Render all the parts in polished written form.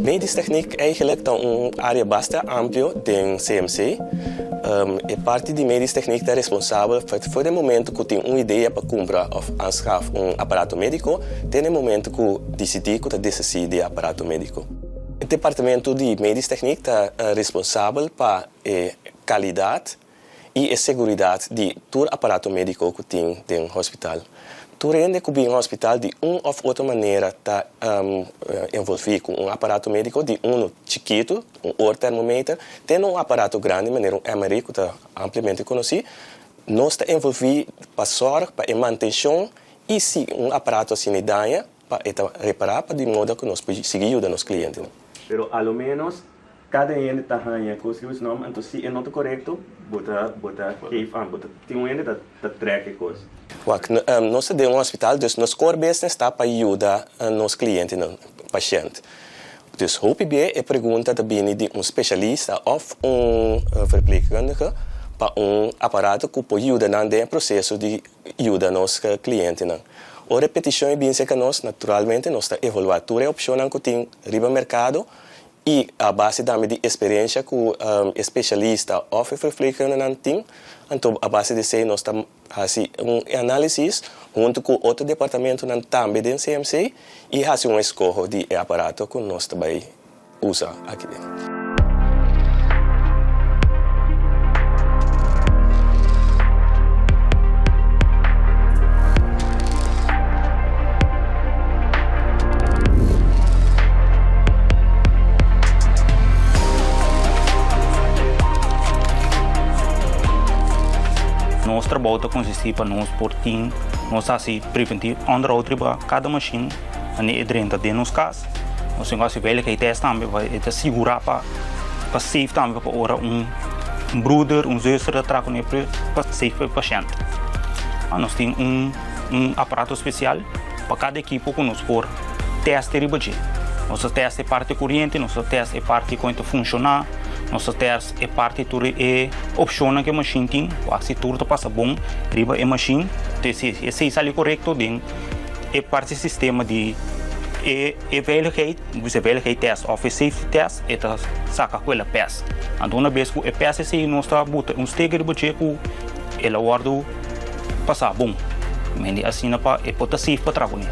Medisch techniek eigenlijk een área bastante amplia in CMC. É parte de medisch techniek é responsável por o momento que tem uma ideia para comprar ou aanschaf aparato médico, tem o momento que decidir que decide aparato médico. O departamento de medisch techniek é responsável para a qualidade e a segurança de todo aparato médico que tem no hospital. Tu rende que um hospital de uma ou outra maneira está envolvido com aparato médico de chiquito, termômetro, tem aparato grande, maneira MRI, que está amplamente conhecido, nós está envolvido para sorte, para a manutenção e se aparato assim daña, para reparar, para de modo que nós podemos seguir ajudando os clientes. Pero ao menos cada ente está ganhando com os nomes, então se é não correto, bota tem ente da track coisa. Nós temos hospital, dus nosso core business está para ajudar os clientes, paciente. Dus hoop je é pergunta também de especialista ou verpleegkundige para aparato que pode ajudar no processo de ajudar os clientes. A repetição é bem que nós, naturalmente, nós estamos evaluando toda a opção que tem no mercado e a base de experiência que o especialista ou verpleegkundige tem. Então, a base de ser, nós estamos fazendo análise junto com outro departamento também do CMC e fazendo escolha de aparato que nós também usamos aqui dentro. Nosso trabalho consiste para nós por team, nós assim preventivo onderhoud para cada machine, e dentro de nos casos, nós temos a veiligheid também vai assegurar para safe também para ora brother, zuster de trago para safe para o paciente. Nós temos aparato especial para cada equipe que nós por teste de budget. Nosso teste é parte corrente, nosso teste é parte que funciona. Nosso teste é parte de opção que a machine tem, se tudo passa bom, riba a machine, se isso é correto, é parte do sistema de veiligheid, você veiligheid test ou safety test, é saca aquela peça. Então, uma vez que a peça se não está botando steg de budget, ela guarda passar bom, mas assim não é para safe para trabalhar.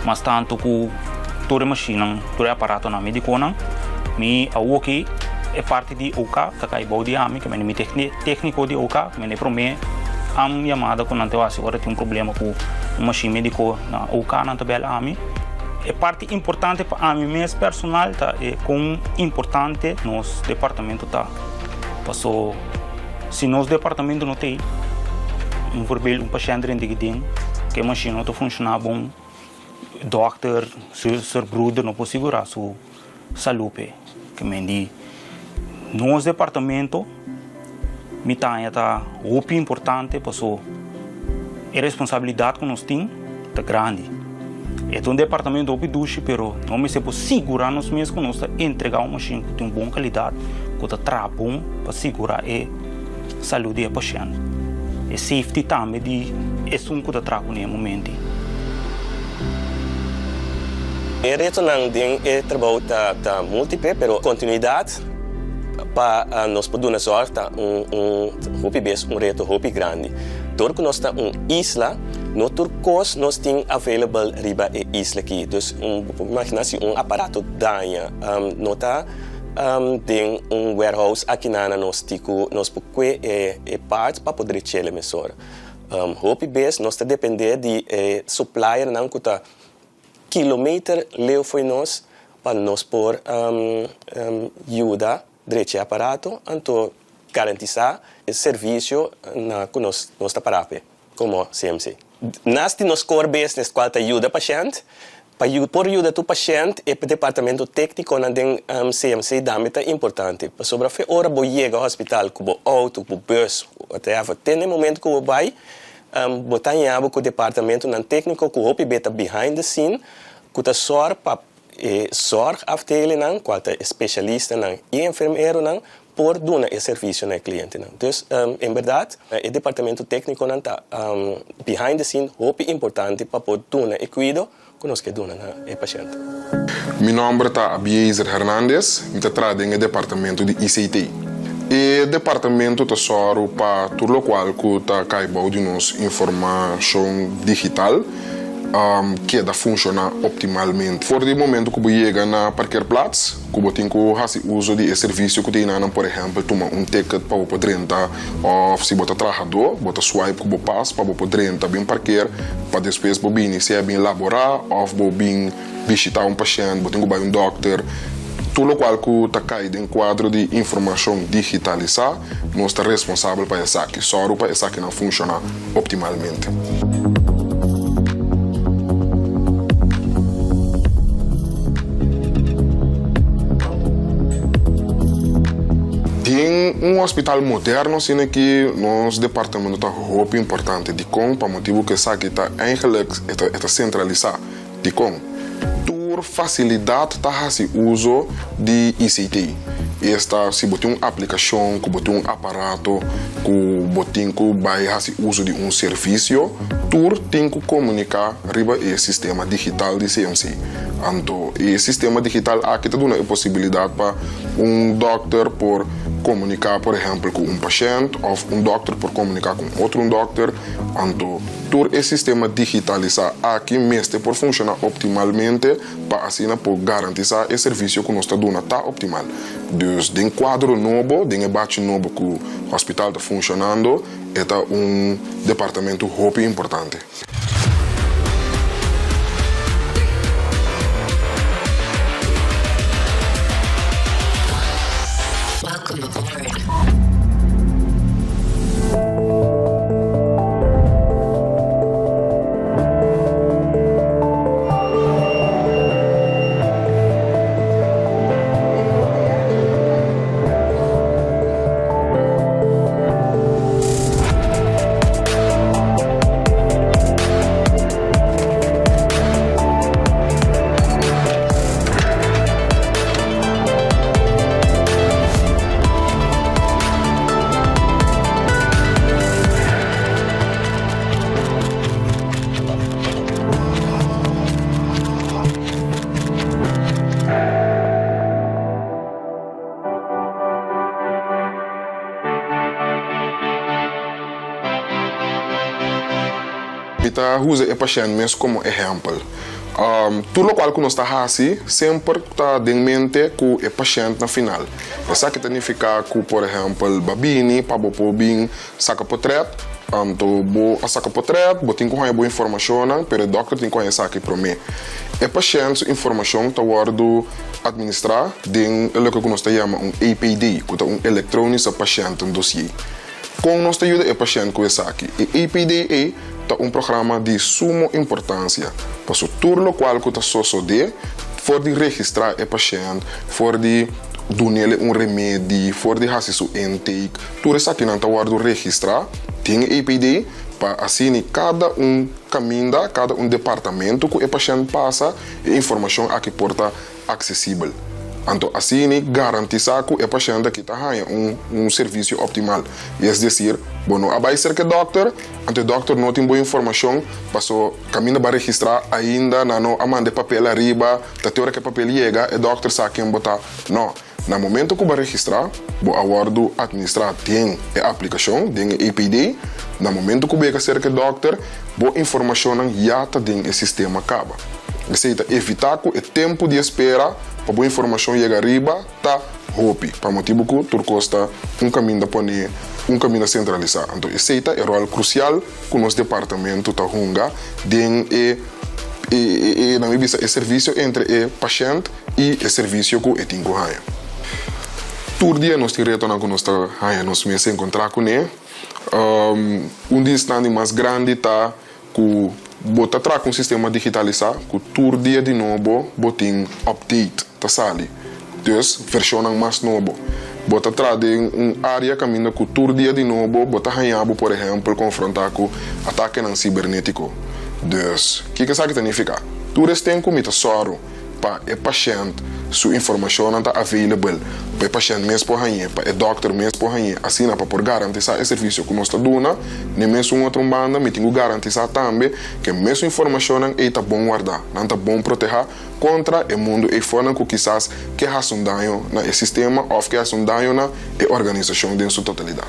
Mas tanto que toda máquina, todo aparato na medicona, me a OK é parte de OK, que cai bom de ami, que me técnico de OK, me promete a minha chamada quando não agora tem problema com uma machine médico na OK na tabela ami. É parte importante para a mim mesmo personal, tá? É com importante nos departamento tá. Passou se nos departamento não tem paciente dentro que a machine não funciona bom. Dokter, seu brother não pode segurar sua saúde. Que me diz, nosso departamento, me tá muito importante, porque a responsabilidade que nós temos é grande. É um departamento muito duche, mas não me se pode segurar nós mesmos que nós entregar uma machine que tem boa qualidade, que está bom para segurar a saúde do paciente. E safety também é um que está no momento. O reto é trabalho da múltipla, mas continuidade para nós podermos sorte reto muito grande. Porque nós temos uma isla, no turcos nós temos available riba a isla aqui. Então, imagina se aparato danha, não está tem warehouse aqui na nós porque é parte para poder chegar melhor. Hope base nós depender de supplier não que tá quilômetro leu foi nós para nós por ajuda direito aparato então garantizar o serviço na que nós está para como CMC. Neste nos core business qual ajuda o paciente por ajuda do paciente o departamento técnico na CMC também é importante. Sobre a hora que chega ao hospital com o auto, com o bus, até tem um momento que vai botar em água com o departamento técnico que o beta behind the scene que está só para zorgafdeling, quanto specialisten e enfermeiro, por doen een serviço naar cliënten. Dus in verdade, het departamento técnico está behind the scene, hoop importante para poder doen e cuido com os que doen na paciente. Meu nome é Abiezer Hernandes, eu trabalho no departamento de ICT. E departamento está só para tudo o qual está caibou de nos informação digital que dá funcionar optimalmente. For de momento que você chega na parkeerplaats, que você tem que fazer uso de serviço que tem na, por exemplo, tomar ticket para você poder entrar, ou se você é trabalhador, você swipe que você passa para você poder entrar bem parquear, para depois você iniciar bem laborar, ou você bem visitar paciente, você tem que ir a doctor. Tudo o qual está caído em quadro de informação digitalizada, nós estamos responsáveis para isso aqui, só para isso aqui não funcionar optimalmente. Tem hospital moderno, sendo que nosso departamento está muito importante de com, para motivo que isso aqui está está centralizado de com. Por facilidade está fazendo uso de ICT. Esta, se você tem uma aplicação, que você tem aparato, que você tem que fazer uso de serviço, tu tem que comunicar riba o sistema digital de CMC. Então, o sistema digital aqui está dando a possibilidade para doctor por comunicar, por exemplo, com paciente, ou doctor por comunicar com outro doctor. Então, todo esse sistema digitalizado aqui mesmo por funcionar optimalmente para assim por garantir o serviço que nós estamos dando está optimal. Dus, tem quadro novo, tem debate novo que o hospital está funcionando, é departamento muito importante. Welcome aboard. Kita usa o paciente mesmo como exemplo. Tudo o qual nós estamos fazendo sempre está em mente com o paciente na final. Isso que significa que, por exemplo, babini, para você bem saca portrait, então, a saca portrait, você tem que ter boa informação, mas o doutor tem que conhecer aqui para mim. O paciente, a informação está sendo administrada em o que nós chamamos APD, que é eletrônico paciente dossier. Com nós ajuda o paciente com isso aqui. E APD é programa de suma importância, para tudo o qual está associado, for de registrar o paciente, for de dar remédio, for de fazer seu intake, tudo isso aqui não está registrar, tem APD, para assim cada caminho, cada departamento que o paciente passa, a informação aqui porta acessível. Então, assim, garantizar que o paciente aqui está serviço optimal. É dizer, bueno, a ser que o doctor não tem boa informação, passou caminho para registrar ainda, não manda papel arriba, da teoria que o papel chega, o doctor sabe quem botar. Não. No momento que vai registrar, o aguardo administrar tem a aplicação, tem a APD. No momento que vai ser que o doctor, a informação já está dentro do sistema acaba. Isso evitar que o tempo de espera para a informação chegar arriba está rápido, para motivo que tudo custa caminho da poner, caminho centralizado. Então, esse é o rol crucial que o nosso departamento está junga na o serviço entre o paciente e o serviço que tem que fazer. Todo dia nós temos retorno que nós nos encontrar com ele. Distante mais grande está que bota atrás com um sistema digitalizado, que todo dia de novo botem update, tá sali. Dus versão mais nova. Bota atrás de área caminho que todo dia de novo bota ganhar, por exemplo, confrontar com ataque cibernético. Dus, o que significa? Tudo tem como soro para o paciente sua informação está available para o paciente mesmo por aí, para o doctor mesmo por aí, assim para por garantizar esse serviço que nós está dando, nem mesmo outra banda, me tenho garantizar também que mesmo informação está bom guardar, não está bom proteger contra o mundo e fora que quizás que haja dano no sistema ou que haja dano na organização em sua totalidade.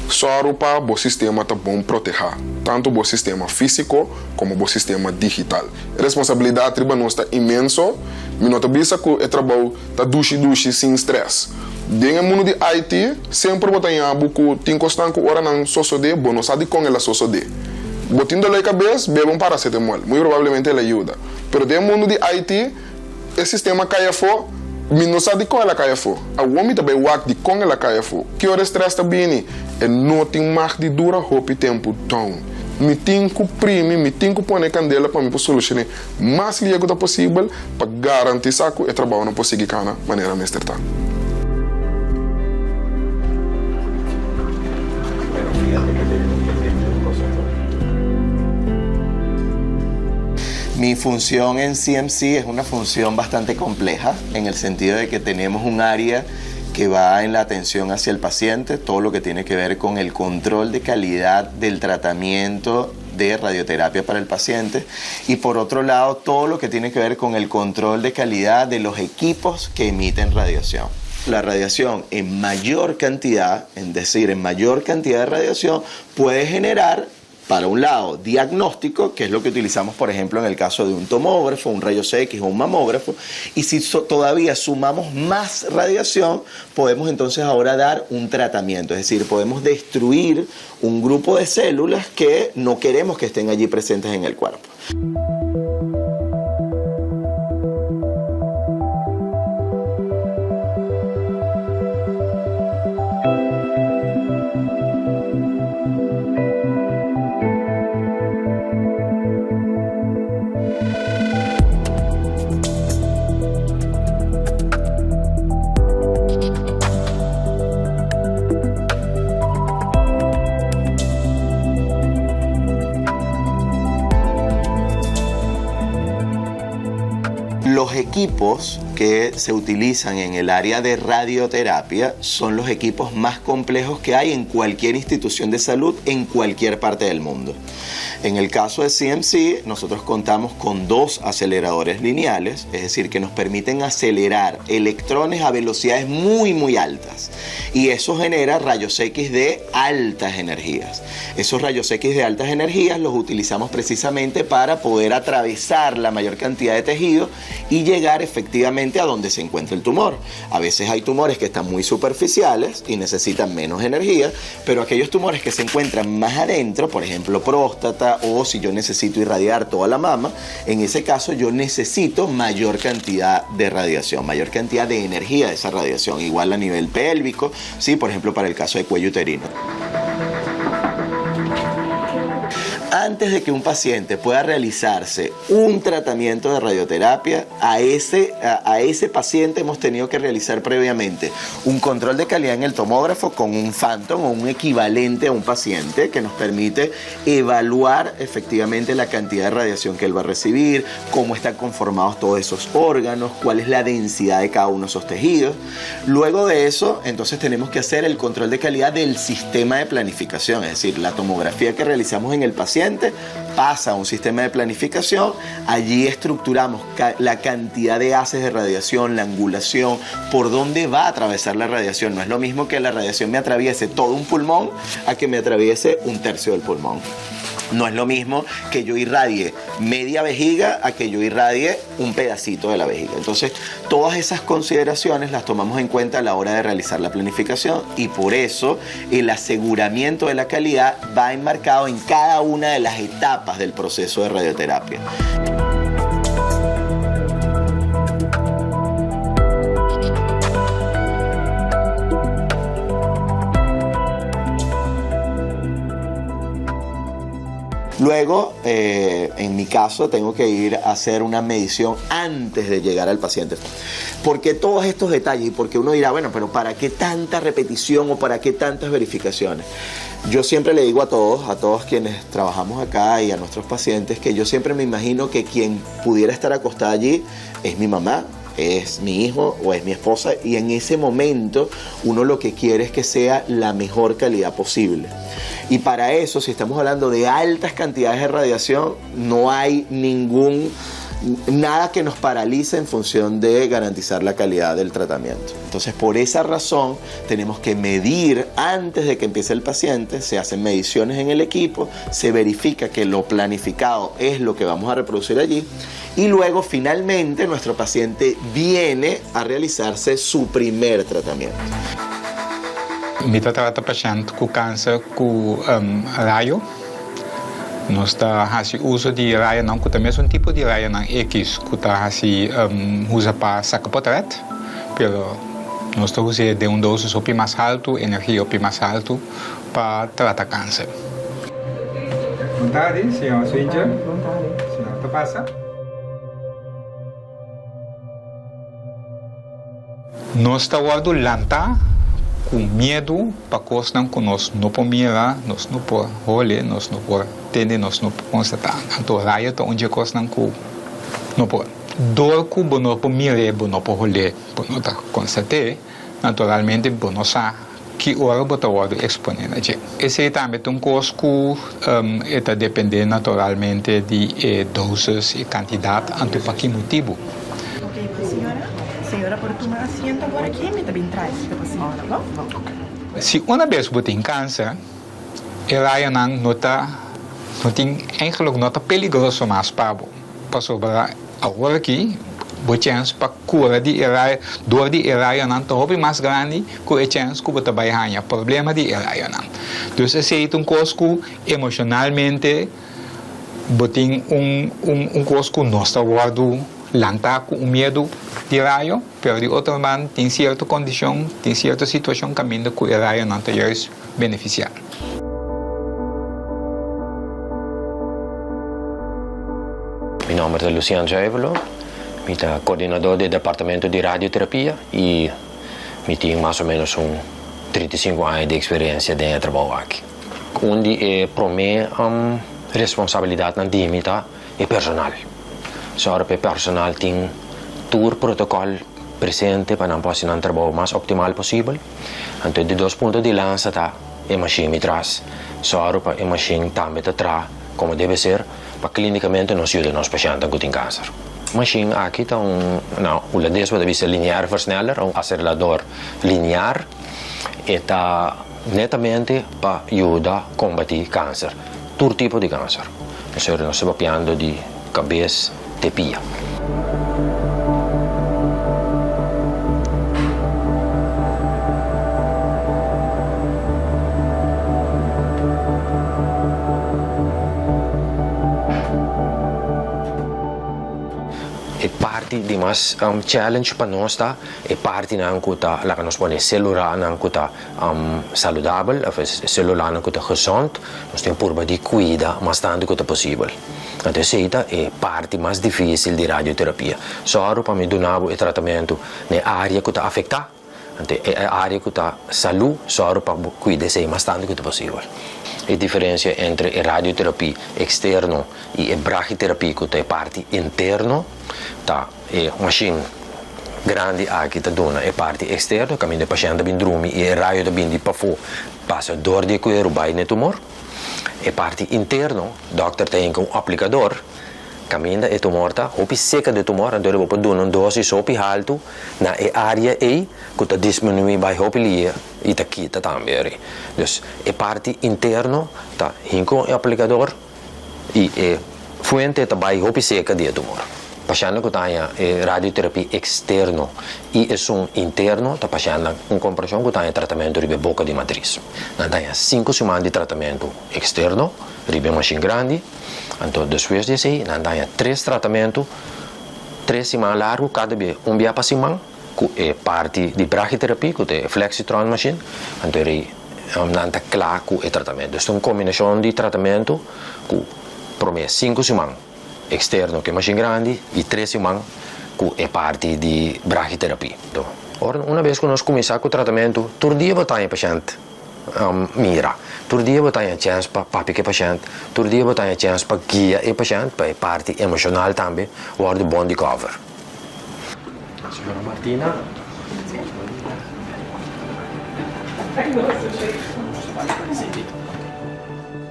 Só para o sistema está bom proteger, tanto o sistema físico como o sistema digital. A responsabilidade tribunal está imenso, mas não está que o trabalho está duche sem estresse. Dentro do mundo de IT, sempre botar em abo que tem constante hora não sosode, bom não sabe com ela sosode. Botando a cabeça, bebe um paracetamol, muito provavelmente ele ajuda. Mas dentro do mundo de IT, o sistema cai fora, mas não sabe com ela cai fora. A homem também work de com ela cai fora. Que hora estresse está bem, e não tem mais de dura roupa e tempo tão. Me tenho que prime, me tenho que pôr candela para me solucionar mais liga possível para garantir que o trabalho não pode seguir de maneira mais certa. Mi función en CMC es una función bastante compleja en el sentido de que tenemos un área que va en la atención hacia el paciente, todo lo que tiene que ver con el control de calidad del tratamiento de radioterapia para el paciente y por otro lado todo lo que tiene que ver con el control de calidad de los equipos que emiten radiación. La radiación en mayor cantidad, es decir, en mayor cantidad de radiación puede generar, para un lado, diagnóstico, que es lo que utilizamos, por ejemplo, en el caso de un tomógrafo, un rayos X o un mamógrafo, y si todavía sumamos más radiación, podemos entonces ahora dar un tratamiento, es decir, podemos destruir un grupo de células que no queremos que estén allí presentes en el cuerpo. Los equipos que se utilizan en el área de radioterapia son los equipos más complejos que hay en cualquier institución de salud en cualquier parte del mundo. En el caso de CMC, nosotros contamos con 2 aceleradores lineales, es decir, que nos permiten acelerar electrones a velocidades muy altas. Y eso genera rayos X de altas energías. Esos rayos X de altas energías los utilizamos precisamente para poder atravesar la mayor cantidad de tejido y llegar efectivamente a donde se encuentra el tumor. A veces hay tumores que están muy superficiales y necesitan menos energía, pero aquellos tumores que se encuentran más adentro, por ejemplo próstata, o si yo necesito irradiar toda la mama, en ese caso yo necesito mayor cantidad de radiación, mayor cantidad de energía de esa radiación, igual a nivel pélvico, ¿sí? Por ejemplo para el caso de cuello uterino. Antes de que un paciente pueda realizarse un tratamiento de radioterapia, a ese paciente hemos tenido que realizar previamente un control de calidad en el tomógrafo con un Phantom o un equivalente a un paciente que nos permite evaluar efectivamente la cantidad de radiación que él va a recibir, cómo están conformados todos esos órganos, cuál es la densidad de cada uno de esos tejidos. Luego de eso, entonces tenemos que hacer el control de calidad del sistema de planificación, es decir, la tomografía que realizamos en el paciente pasa a un sistema de planificación, allí estructuramos la cantidad de haces de radiación, la angulación, por dónde va a atravesar la radiación. No es lo mismo que la radiación me atraviese todo un pulmón a que me atraviese un tercio del pulmón. No es lo mismo que yo irradie media vejiga a que yo irradie un pedacito de la vejiga. Entonces, todas esas consideraciones las tomamos en cuenta a la hora de realizar la planificación y por eso el aseguramiento de la calidad va enmarcado en cada una de las etapas del proceso de radioterapia. Luego, en mi caso, tengo que ir a hacer una medición antes de llegar al paciente. ¿Por qué todos estos detalles? Y porque uno dirá, bueno, pero ¿para qué tanta repetición o para qué tantas verificaciones? Yo siempre le digo a todos quienes trabajamos acá y a nuestros pacientes, que yo siempre me imagino que quien pudiera estar acostada allí es mi mamá, es mi hijo o es mi esposa, y en ese momento uno lo que quiere es que sea la mejor calidad posible. Y para eso, si estamos hablando de altas cantidades de radiación, no hay nada que nos paralice en función de garantizar la calidad del tratamiento. Entonces, por esa razón, tenemos que medir antes de que empiece el paciente, se hacen mediciones en el equipo, se verifica que lo planificado es lo que vamos a reproducir allí, y luego, finalmente, nuestro paciente viene a realizarse su primer tratamiento. Mi trata paciente com câncer com raio. Nós está fazendo uso de raio não, que também é um tipo de raio não X que está fazendo usa para sacar portrait, pero nós está usando de dose op mais alto, energia op mais alto para tratar câncer. Vontade, senhor Switcher. Vontade. Senhor, tá passa. Nós está guardando lanta com medo para coisas que nós não podemos mirar, nós não podemos olhar, nós não podemos entender, nós não podemos constatar. Então, raio está onde coisas que não podemos. Dor que você não pode mirar, você não pode olhar, você não está constatar, naturalmente, você não sabe que hora você está exponendo. Esse também é uma coisa que está dependendo naturalmente de doses e quantidade, então, para que motivo. Senhora, pode tomar assento agora aqui, me também traz para a senhora, bom? Se uma vez você tem câncer, ela não tem eigenlijk não está perigoso mais para sobrar agora aqui, você chance para cura de ela, dor de ela não está mais grande que a chance que você vai ganhar problema de ela não. Então, esse é coisa que emocionalmente você tem coisa que não está guardado. Lantar com o medo de raio, pero de outro lado tem certa condição, tem certa situação caminhando que o raio não te vai beneficiar. Meu nome é Luciano Jaivolo, eu sou coordenador do departamento de radioterapia e eu tenho mais ou menos 35 anos de experiência dentro do trabalho aqui. Onde é para mim a responsabilidade na dimita é personal. Só para o personal tem todo o protocolo presente para não fazer um trabalho mais optimal possível. Então, de 2 pontos de lança está a máquina atrás. Só para a máquina também atrás, como deve ser, para clinicamente nos ajuda nos pacientes que têm câncer. A máquina aqui está o ladespo deve ser linear versneller, um acelerador linear, e está netamente para ajudar a combater câncer, todo tipo de câncer. Nós estamos falando de cabeça, terapia. É parte de mais challenge para nós, tá? É parte não que tá lá que nós podemos celular não que tá saudável, celular não que tá gezond, nós temos por de cuidar mais tanto que tá possível. Então, essa é a parte mais difícil de radioterapia. Só para me dar o tratamento na área que está afetada, então, a área que está saúde, só para cuidar se mais tanto que possível. A diferença entre a radioterapia externa e a brachyterapia, que é a parte interna, tá? É uma machine grande aqui está dando a parte externa, caminho do paciente bem dorme e a raio bem de para fora, passa dor de cuero vai no tumor. A parte interna, o doutor tem um aplicador, caminha e tumor está, hopi seca de tumor, então ele pode dar uma dose hopi alto na área aí, que está diminuindo vai hopi ali e está quita também. Então, a parte interna está com o aplicador e a fonte está vai hopi seca de tumor. Paciente que tem radioterapia externa e é som interno, está paciente com comparação que tem tratamento de boca de matriz. Nós temos 5 semanas de tratamento externo, ribe machine grande. Então, depois disso, nós temos 3 tratamentos, 3 semanas largos, cada vez dia para semana, que é parte de brachyterapia, que é flexitron machine. Então, nós estamos claro com o tratamento. Então, é uma combinação de tratamento que promete 5 semanas externo que é mais grande e 3 semanas que é parte de brachyterapia. Então, uma vez que nós começamos com o tratamento, todo dia botar o paciente mira, todo dia botar a chance para papiar o paciente, todo dia botar a chance para guiar o paciente, para a parte emocional também, ou de bom de cover. Senhora Martina.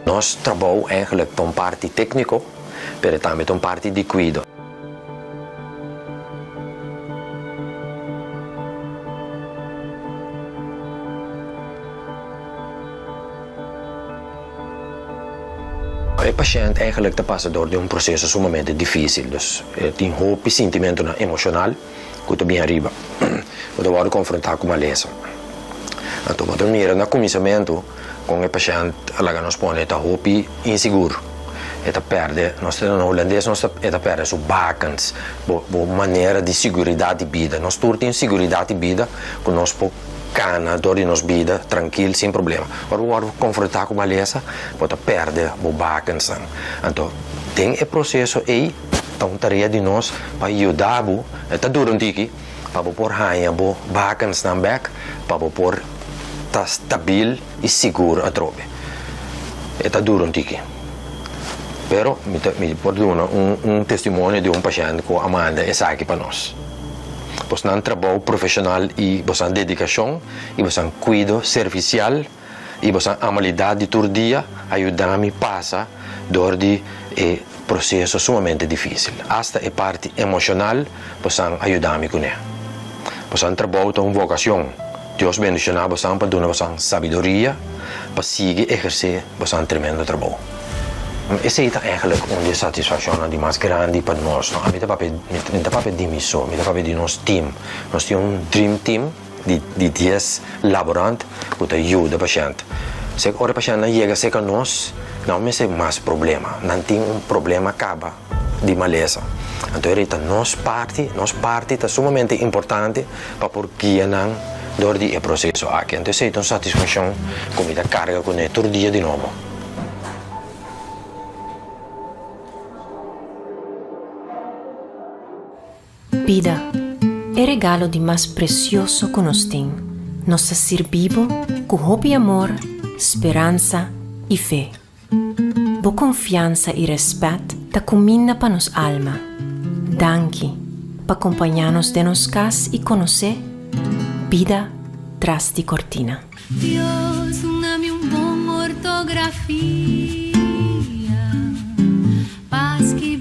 Nós trabalhamos eigenlijk com parte técnico, mas também com parte de cuidado. O paciente eigenlijk passa door processo sumamente difícil, dus tem hoop sentimento emocional que está bem arriba, que vai confrontar com a lesão. Então, quando mira no começamento com o paciente, ela nos põe a hoop inseguro, ela perde, nós no holandês nós ela perde sua bakens, a maneira de segurança de vida, nós temos segurança de vida que nós cana, dor de nos vida, tranquilo, sem problema. Agora, confrontar com a lesão, pode perder o bakens. Então, tem o processo aí, então, tarefa de nós para ajudar, está durante aqui, para pôr raia, o bakens na back, para pôr tá stabil e seguro a trobe. Está durante aqui. Pero, me pode dar testemunho de paciente que Amanda é aqui para nós. Você não trabalho profissional e você dedicação e você cuidado servicial e você amabilidade todo dia ajuda-me passa dor de processo sumamente difícil. Hasta a parte emocional você ajuda-me com ele. Você trabalho com vocação. Deus bendicionar você para dar você sabedoria para seguir exercer você tremendo trabalho. Essa é eigenlijk uma satisfação mais grande para nós. A minha papel de missão, a minha papel de nosso time. Nós temos dream team de 10 laborantes que ajuda o paciente. Se o paciente chega a nós, não tem mais problema. Não tem problema acaba de maleza. Então, nossa parte é sumamente importante para por guiar dor de processo aqui. Então, essa é uma satisfação que me carga com ele todo dia de novo. Vida é regalo de mais precioso que nós temos. Nós servimos com hope e amor, esperança e fé. Boa confiança e respeito da caminha para nos alma. Danke para acompanhar-nos de nos casa e conhecer vida tras de cortina. Dios, dame bom ortografia, paz que